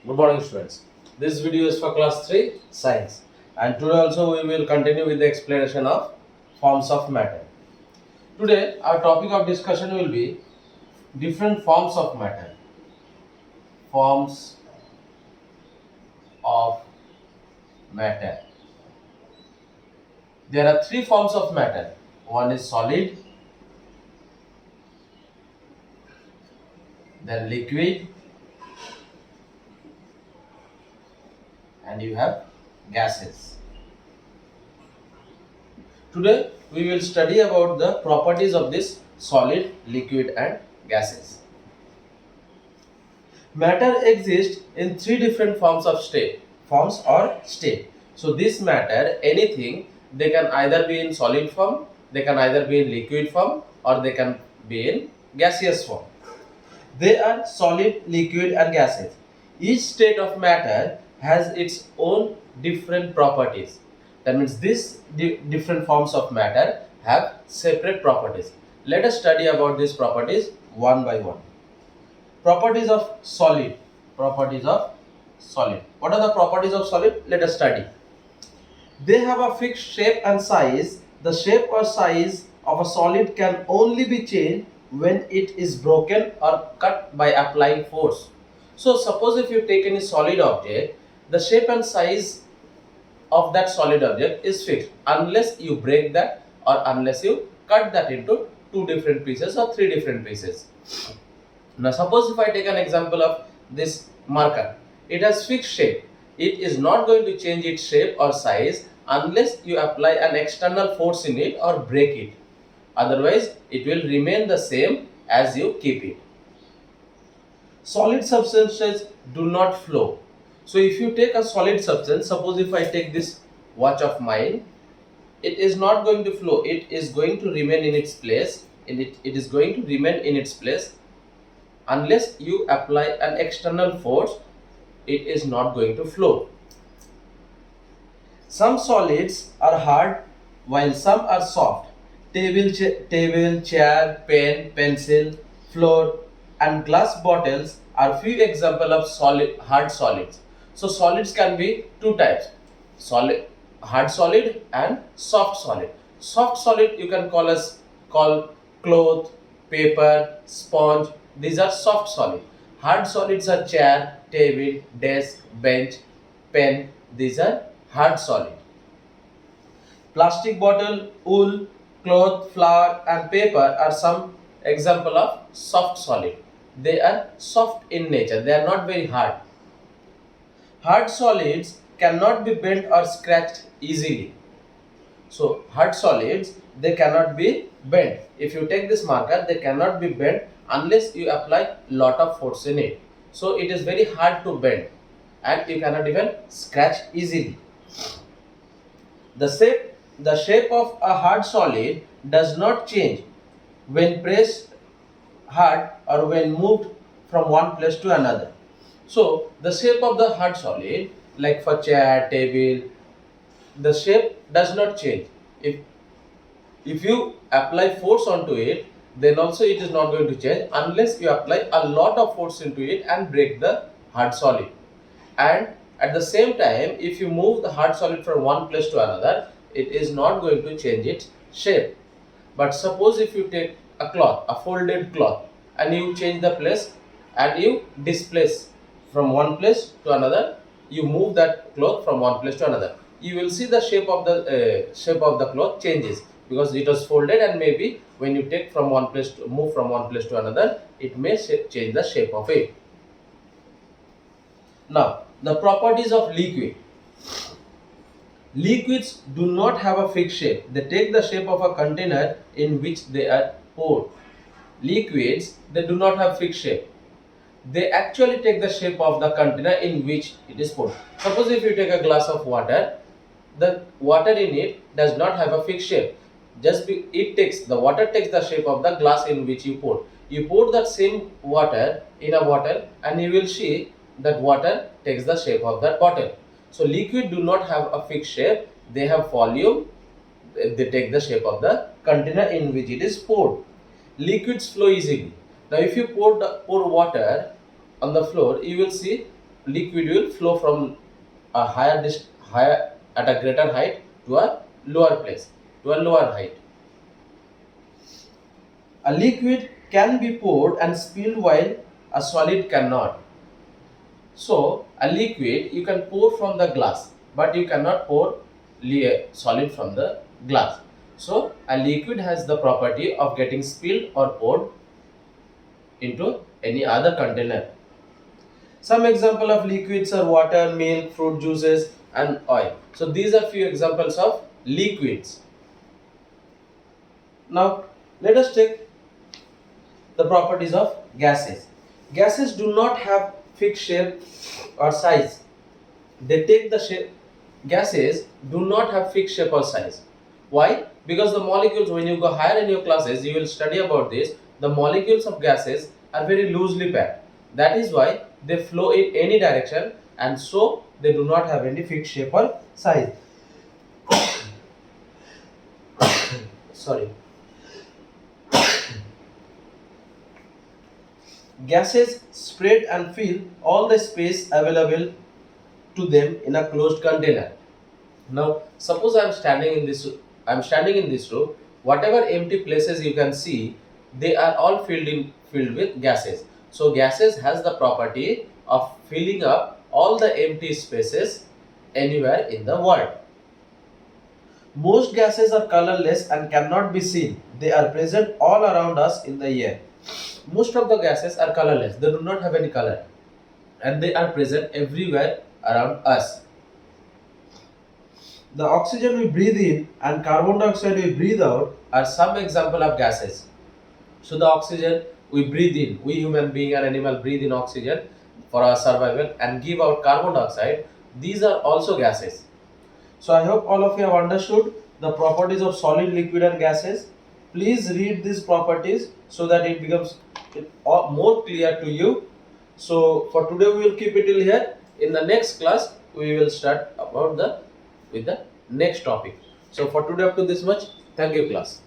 Good morning, students. This video is for class 3 science, and today also we will continue with the explanation of forms of matter. Today our topic of discussion will be different forms of matter. Forms of matter. There are three forms of matter. One is solid, then liquid, and you have gases. Today we will study about the properties of this solid, liquid, and gases. Matter exists in three different forms or state. So this matter, anything, they can either be in solid form, they can either be in liquid form, or they can be in gaseous form. They are solid, liquid, and gases. Each state of matter has its own different properties. That means these different forms of matter have separate properties. Let us study about these properties one by one. Properties of solid. Properties of solid. What are the properties of solid? Let us study. They have a fixed shape and size. The shape or size of a solid can only be changed when it is broken or cut by applying force. So suppose if you take any solid object, the shape and size of that solid object is fixed unless you break that or unless you cut that into two different pieces or three different pieces. Now suppose if I take an example of this marker, it has fixed shape. It is not going to change its shape or size unless you apply an external force in it or break it. Otherwise, it will remain the same as you keep it. Solid substances do not flow. So if you take a solid substance, suppose if I take this watch of mine, it is not going to flow. It is going to remain in its place. It is going to remain in its place unless you apply an external force. It is not going to flow. Some solids are hard while some are soft. Table, chair, pen, pencil, floor, and glass bottles are few examples of hard solids. So solids can be two types: solid, hard solid, and soft solid. Soft solid you can call cloth, paper, sponge. These are soft solid. Hard solids are chair, table, desk, bench, pen. These are hard solid. Plastic bottle, wool, cloth, flour, and paper are some example of soft solid. They are soft in nature. They are not very hard. Hard solids cannot be bent or scratched easily. So hard solids, they cannot be bent. If you take this marker, they cannot be bent unless you apply lot of force in it. So it is very hard to bend and you cannot even scratch easily. The shape of a hard solid does not change when pressed hard or when moved from one place to another. So the shape of the hard solid, like for chair, table, the shape does not change. If you apply force onto it, then also it is not going to change unless you apply a lot of force into it and break the hard solid. And at the same time, if you move the hard solid from one place to another, it is not going to change its shape. But suppose if you take a cloth, a folded cloth, and you change the place and you displace from one place to another, you move that cloth from one place to another, you will see the shape of the cloth changes because it was folded, and maybe when you take from one place to move from one place to another, it may change the shape of it. Now, the properties of liquid. Liquids do not have a fixed shape. They take the shape of a container in which they are poured. Liquids, they do not have fixed shape. They actually take the shape of the container in which it is poured. Suppose if you take a glass of water, the water in it does not have a fixed shape. The water takes the shape of the glass in which you pour. You pour that same water in a bottle, and you will see that water takes the shape of that bottle. So liquid do not have a fixed shape. They have volume. They take the shape of the container in which it is poured. Liquids flow easily. Now if you pour water on the floor, you will see liquid will flow from a higher at a greater height to a lower place, to a lower height. A liquid can be poured and spilled while a solid cannot. So a liquid you can pour from the glass, but you cannot pour solid from the glass. So a liquid has the property of getting spilled or poured into any other container. Some example of liquids are water, milk, fruit juices, and oil. So these are few examples of liquids. Now let us take the properties of gases. Gases do not have fixed shape or size. They take the shape. Gases do not have fixed shape or size. Why? Because the molecules, when you go higher in your classes, you will study about this. The molecules of gases are very loosely packed. That is why they flow in any direction, and so they do not have any fixed shape or size. Sorry. Gases spread and fill all the space available to them in a closed container. Now, suppose I am standing in this room. Whatever empty places you can see, they are all filled with gases. So, gases has the property of filling up all the empty spaces anywhere in the world. Most gases are colorless and cannot be seen. They are present all around us in the air. Most of the gases are colorless. They do not have any color, and they are present everywhere around us. The oxygen we breathe in and carbon dioxide we breathe out are some example of gases. So the oxygen we breathe in, we human being and animal breathe in oxygen for our survival and give out carbon dioxide. These are also gases. So I hope all of you have understood the properties of solid, liquid and gases. Please read these properties so that it becomes more clear to you. So for today we will keep it till here. In the next class we will start about with the next topic. So for today up to this much. Thank you class.